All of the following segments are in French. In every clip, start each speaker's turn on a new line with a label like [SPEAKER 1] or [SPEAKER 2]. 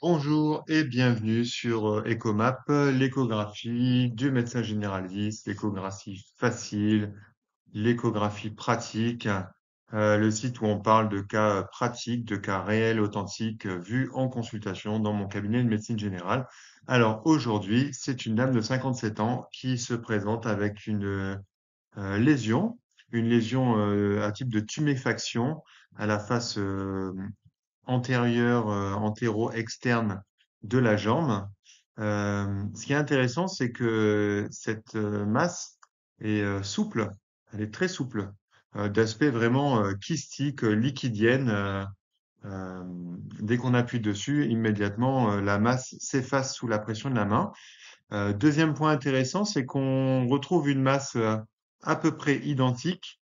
[SPEAKER 1] Bonjour et bienvenue sur EcoMap, l'échographie du médecin généraliste, l'échographie facile, l'échographie pratique, le site où on parle de cas pratiques, de cas réels, authentiques, vus en consultation dans mon cabinet de médecine générale. Alors aujourd'hui, c'est une dame de 57 ans qui se présente avec lésion, une lésion à type de tuméfaction à la face antérieure, antéro-externe de la jambe. Ce qui est intéressant, c'est que cette masse est souple, elle est très souple, d'aspect vraiment kystique, liquidienne. Euh, Dès qu'on appuie dessus, immédiatement, la masse s'efface sous la pression de la main. Deuxième point intéressant, c'est qu'on retrouve une masse à peu près identique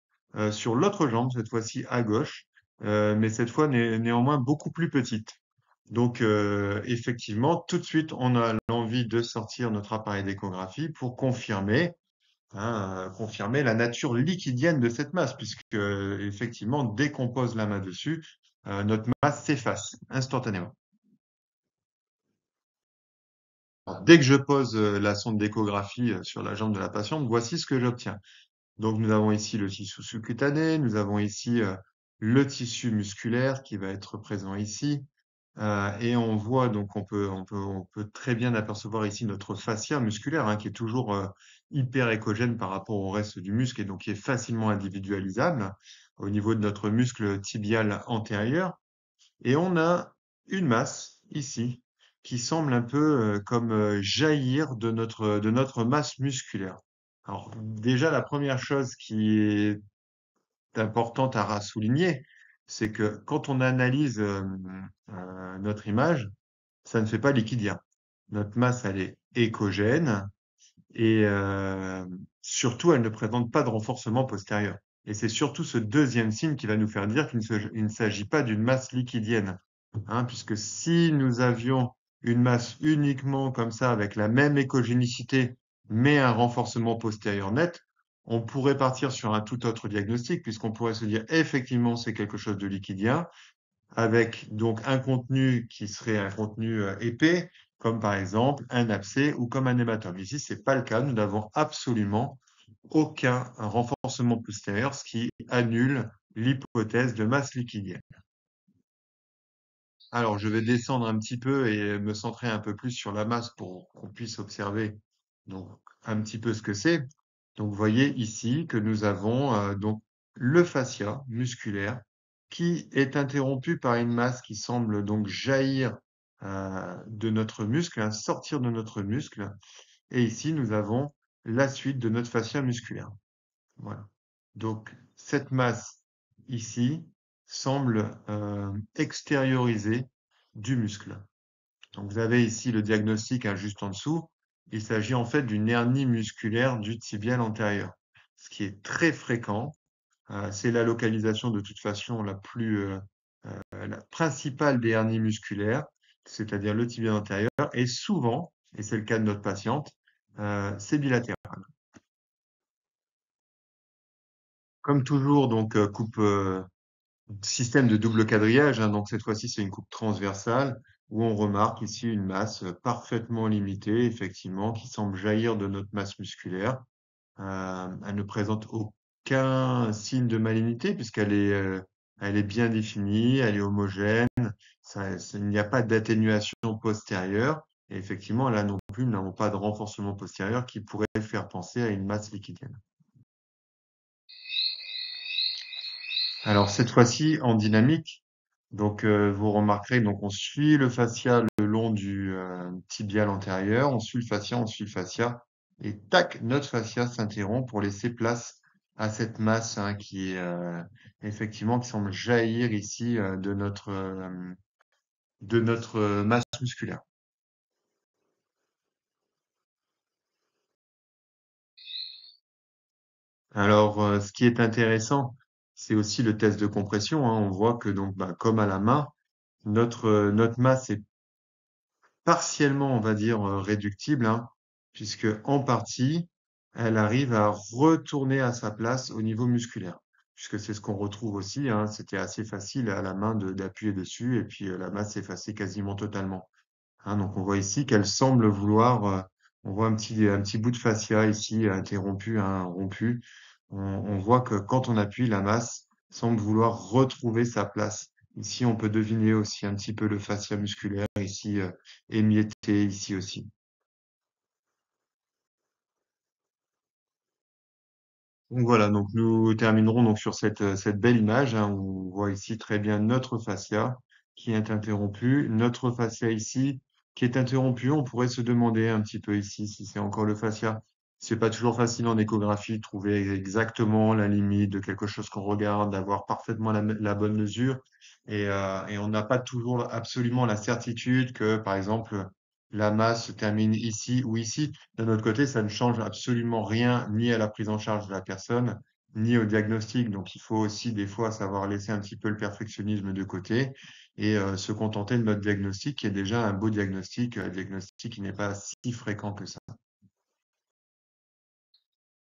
[SPEAKER 1] sur l'autre jambe, cette fois-ci à gauche, mais cette fois néanmoins beaucoup plus petite. Donc effectivement, tout de suite, on a l'envie de sortir notre appareil d'échographie pour confirmer, confirmer la nature liquidienne de cette masse, puisque effectivement, dès qu'on pose la main dessus, notre masse s'efface instantanément. Alors, dès que je pose la sonde d'échographie sur la jambe de la patiente, voici ce que j'obtiens. Donc, nous avons ici le tissu sous-cutané, nous avons ici le tissu musculaire qui va être présent ici. Et on voit, donc, on peut très bien apercevoir ici notre fascia musculaire, qui est toujours hyper échogène par rapport au reste du muscle et donc qui est facilement individualisable au niveau de notre muscle tibial antérieur. Et on a une masse ici qui semble un peu comme jaillir de notre masse musculaire. Alors déjà, la première chose qui est importante à souligner, c'est que quand on analyse notre image, ça ne fait pas liquidia. Notre masse, elle est échogène et surtout, elle ne présente pas de renforcement postérieur. Et c'est surtout ce deuxième signe qui va nous faire dire il ne s'agit pas d'une masse liquidienne. Puisque si nous avions une masse uniquement comme ça, avec la même écogénicité, mais un renforcement postérieur net, on pourrait partir sur un tout autre diagnostic, puisqu'on pourrait se dire effectivement c'est quelque chose de liquidien, avec donc un contenu qui serait un contenu épais, comme par exemple un abcès ou comme un hématome. Ici, c'est pas le cas. Nous n'avons absolument aucun renforcement postérieur, ce qui annule l'hypothèse de masse liquidienne. Alors, je vais descendre un petit peu et me centrer un peu plus sur la masse pour qu'on puisse observer donc un petit peu ce que c'est. Donc, vous voyez ici que nous avons donc le fascia musculaire qui est interrompu par une masse qui semble donc jaillir de notre muscle, sortir de notre muscle. Et ici, nous avons la suite de notre fascia musculaire. Voilà. Donc, cette masse ici semble extérioriser du muscle. Donc, vous avez ici le diagnostic juste en dessous. Il s'agit en fait d'une hernie musculaire du tibial antérieur, ce qui est très fréquent. C'est la localisation de toute façon la principale des hernies musculaires, c'est-à-dire le tibial antérieur, et souvent, et c'est le cas de notre patiente, c'est bilatéral. Comme toujours, donc système de double quadrillage, donc cette fois-ci c'est une coupe transversale où on remarque ici une masse parfaitement limitée, effectivement, qui semble jaillir de notre masse musculaire. Elle ne présente aucun signe de malignité elle est bien définie, elle est homogène, il n'y a pas d'atténuation postérieure. Et effectivement, là non plus, nous n'avons pas de renforcement postérieur qui pourrait faire penser à une masse liquidienne. Alors cette fois-ci en dynamique, donc vous remarquerez, donc on suit le fascia le long du tibial antérieur, on suit le fascia, et tac, notre fascia s'interrompt pour laisser place à cette masse qui est effectivement qui semble jaillir ici de notre masse musculaire. Alors ce qui est intéressant, c'est aussi le test de compression. On voit que donc comme à la main, notre masse est partiellement, on va dire, réductible, puisque en partie, elle arrive à retourner à sa place au niveau musculaire. Puisque c'est ce qu'on retrouve aussi, c'était assez facile à la main d'appuyer dessus et puis la masse s'effaçait quasiment totalement. hein. Donc on voit ici qu'elle semble vouloir, on voit un petit bout de fascia ici interrompu, hein, rompu. On voit que quand on appuie, la masse semble vouloir retrouver sa place. Ici, on peut deviner aussi un petit peu le fascia musculaire ici émietté ici aussi. Donc voilà, donc nous terminerons donc sur cette belle image, hein, où on voit ici très bien notre fascia qui est interrompu, notre fascia ici qui est interrompu. On pourrait se demander un petit peu ici si c'est encore le fascia. C'est pas toujours facile en échographie de trouver exactement la limite de quelque chose qu'on regarde, d'avoir parfaitement la bonne mesure. Et on n'a pas toujours absolument la certitude que, par exemple, la masse se termine ici ou ici. D'un autre côté, ça ne change absolument rien ni à la prise en charge de la personne, ni au diagnostic. Donc, il faut aussi des fois savoir laisser un petit peu le perfectionnisme de côté et se contenter de notre diagnostic, qui est déjà un beau diagnostic, un diagnostic qui n'est pas si fréquent que ça.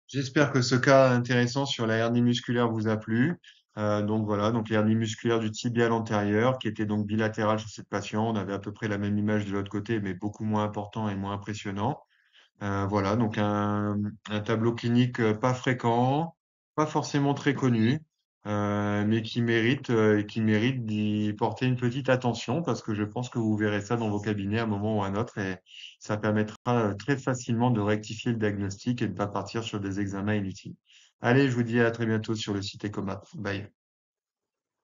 [SPEAKER 1] J'espère que ce cas intéressant sur la hernie musculaire vous a plu. Donc voilà, donc l'hernie musculaire du tibial antérieur, qui était donc bilatérale chez cette patiente. On avait à peu près la même image de l'autre côté, mais beaucoup moins important et moins impressionnant. Voilà, donc un tableau clinique pas fréquent, pas forcément très connu, mais qui mérite d'y porter une petite attention parce que je pense que vous verrez ça dans vos cabinets à un moment ou à un autre et ça permettra très facilement de rectifier le diagnostic et de ne pas partir sur des examens inutiles. Allez, je vous dis à très bientôt sur le site Ecomat. Bye.